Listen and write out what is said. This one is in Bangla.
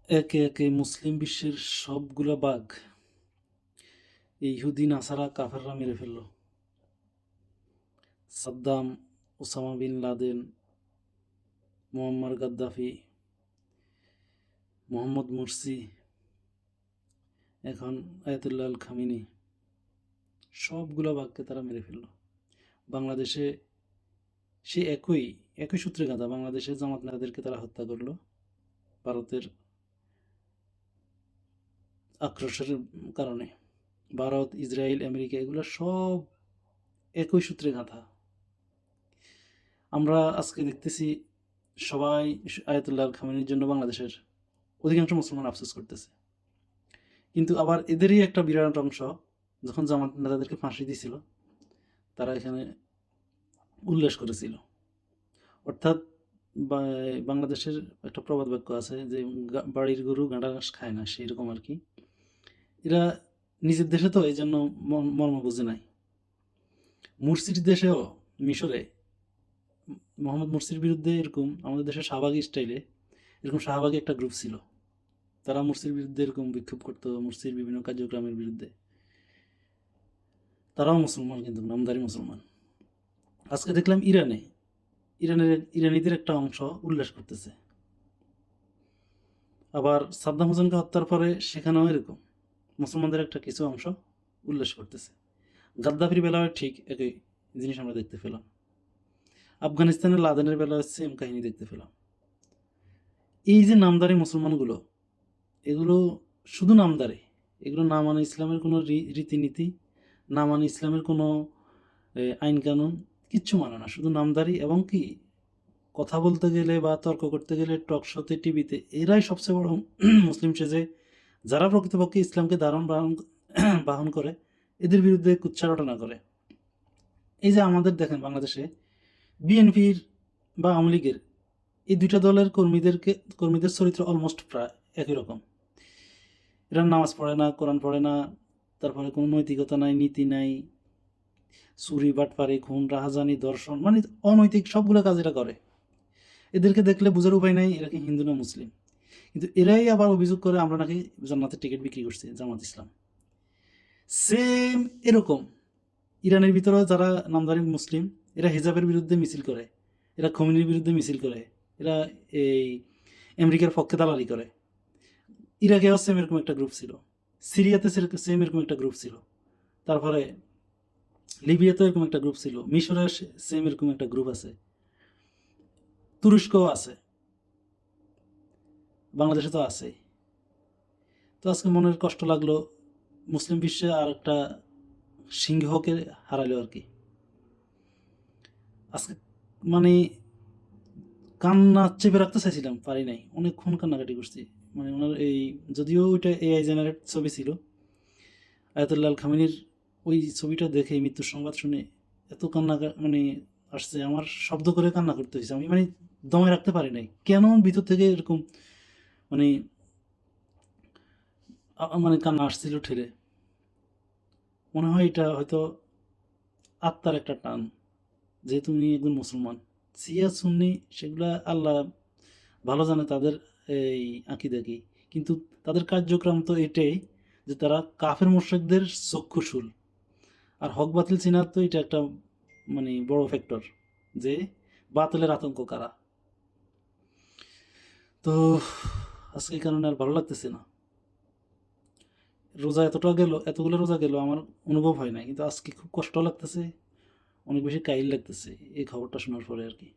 একে একে মুসলিম বিশ্বের সবগুলো বাঘ এই ইহুদি নাসারা কাফেররা মেরে ফেলল। Saddam, Osama bin Laden, Muammar Gaddafi, Mohammad Morsi, এখন আয়াতুল্লাহ আল খামিনি, সবগুলো বাঘকে তারা মেরে ফেলল। বাংলাদেশে সে একই একই সূত্রে গাঁথা। বাংলাদেশে জামাত নেতাদেরকে তারা হত্যা করলো ভারতের আক্রোশের কারণে। ভারত, ইসরায়েল, আমেরিকা এগুলো সব একই সূত্রে গাঁথা। আমরা আজকে দেখতেছি সবাই আয়াতুল্লাহ আল খামেনির জন্য বাংলাদেশের অধিকাংশ মুসলমান আফসোস করতেছে, কিন্তু আবার এদেরই একটা বিরাট অংশ যখন জামাত নেতাদেরকে ফাঁসি দিয়েছিল তারা এখানে উল্লাস করেছিল। অর্থাৎ বাংলাদেশের একটা প্রবাদ বাক্য আছে যে বাড়ির গরু গাঁড়া ঘাস খায় না, সেই রকম আর কি। এরা নিজের দেশে তো এই জন্য মর্ম বুঝে নাই। মুরসির দেশেও, মিশরে মোহাম্মদ মুরসির বিরুদ্ধে এরকম আমাদের দেশের শাহবাগী স্টাইলে এরকম শাহবাগী একটা গ্রুপ ছিল। তারা মুরসির বিরুদ্ধে এরকম বিক্ষোভ করতো, মুরসির বিভিন্ন কার্যক্রমের বিরুদ্ধে। তারাও মুসলমান, কিন্তু নামধারী মুসলমান। আজকে দেখলাম ইরানিদের একটা অংশ উল্লাস করতেছে। আবার সাদ্দাম হোসেনকে হত্যার পরে সেখানেও এরকম মুসলমানদের একটা কিছু অংশ উল্লাস করতেছে। গাদ্দাফির বেলায় ঠিক একই জিনিস আমরা দেখতে পেলাম। আফগানিস্তানের লাদেনের বেলায় সেম কাহিনী দেখতে পেলাম। এই যে নামদারি মুসলমানগুলো, এগুলো শুধু নামদারি, এগুলো না মানে ইসলামের কোনো রীতিনীতি, না মানে ইসলামের কোনো আইন কানুন, কিচ্ছু মানে না, শুধু নামদারি। এবং কি কথা বলতে গেলে বা তর্ক করতে গেলে টক শোতে, টিভিতে এরাই সবচেয়ে বড় মুসলিম সেজে, যারা প্রকৃতপক্ষে ইসলামকে বাহন করে এদের বিরুদ্ধে কুৎসা রটনা করে। এই যে আমাদের দেখেন বাংলাদেশে বিএনপির বা আওয়ামী লীগের এই দুইটা দলের কর্মীদের চরিত্র অলমোস্ট প্রায় একই রকম। এরা নামাজ পড়ে না, কোরআন পড়ে না, তারপরে কোনো নৈতিকতা নাই, নীতি নাই, চুরি, বাটপারি, খুন, রাহাজানি, দর্শন, মানে অনৈতিক সবগুলো কাজ এরা করে। এদেরকে দেখলে বোঝার উপায় নাই এরা কি হিন্দু না মুসলিম। কিন্তু এরাই আবার অভিযোগ করে আমরা নাকি জান্নাতের টিকিট বিক্রি করছি জামাত ইসলাম। সেম এরকম ইরানের ভিতরে যারা নামদারি মুসলিম, এরা হিজাবের বিরুদ্ধে মিছিল করে, এরা খমিনির বিরুদ্ধে মিছিল করে, এরা এই আমেরিকার পক্ষে দালালি করে। ইরাকেও সেম এরকম একটা গ্রুপ ছিল, সিরিয়াতে সেম এরকম একটা গ্রুপ ছিল, তারপরে লিবিয়াতেও এরকম একটা গ্রুপ ছিল, মিশরে সেম এরকম একটা গ্রুপ আছে, তুরস্কও আছে, বাংলাদেশে তো আছেই। তো আজকে মনের কষ্ট লাগলো মুসলিম বিশ্বে আর একটা সিংহকে হারালো আর কি। আজকে মানে কান্না চেপে রাখতে চাইছিলাম, পারি নাই, অনেকক্ষণ কান্নাকাটি করছি। মানে ওনার এই, যদিও ওইটা এআই জেনারেট ছবি ছিল, আয়াতুল্লাহ আল খামেনির ওই ছবিটা দেখে মৃত্যুর সংবাদ শুনে এত কান্না মানে আসছে, আমার শব্দ করে কান্না করতে হয়েছে। আমি মানে দমে রাখতে পারি নাই, কেন ভিতর থেকে এরকম মানে মানে কান্না আসছিল ঠেলে। মনে হয় এটা হয়তো আত্মার একটা টান, যেহেতু উনি একজন মুসলমান। সিয়া সুন্নি সেগুলা আল্লাহ ভালো জানে তাদের এই আঁকিদা কি, কিন্তু তাদের কার্যক্রম তো এটাই যে তারা কাফের মুশরিকদের চক্ষুশূল। আর হক বাতিল চিনার তো এটা একটা মানে বড় ফ্যাক্টর, যে বাতিলের আতঙ্ক কারা। তো আজকে এই কারণে আর ভালো লাগতেছে না। রোজা এতগুলো রোজা গেল, আমার অনুভব হয় না, কিন্তু আজকে খুব কষ্ট লাগতেছে, অনেক বেশি কাইল লাগতেছে এই খবরটা শোনার পরে আর কি।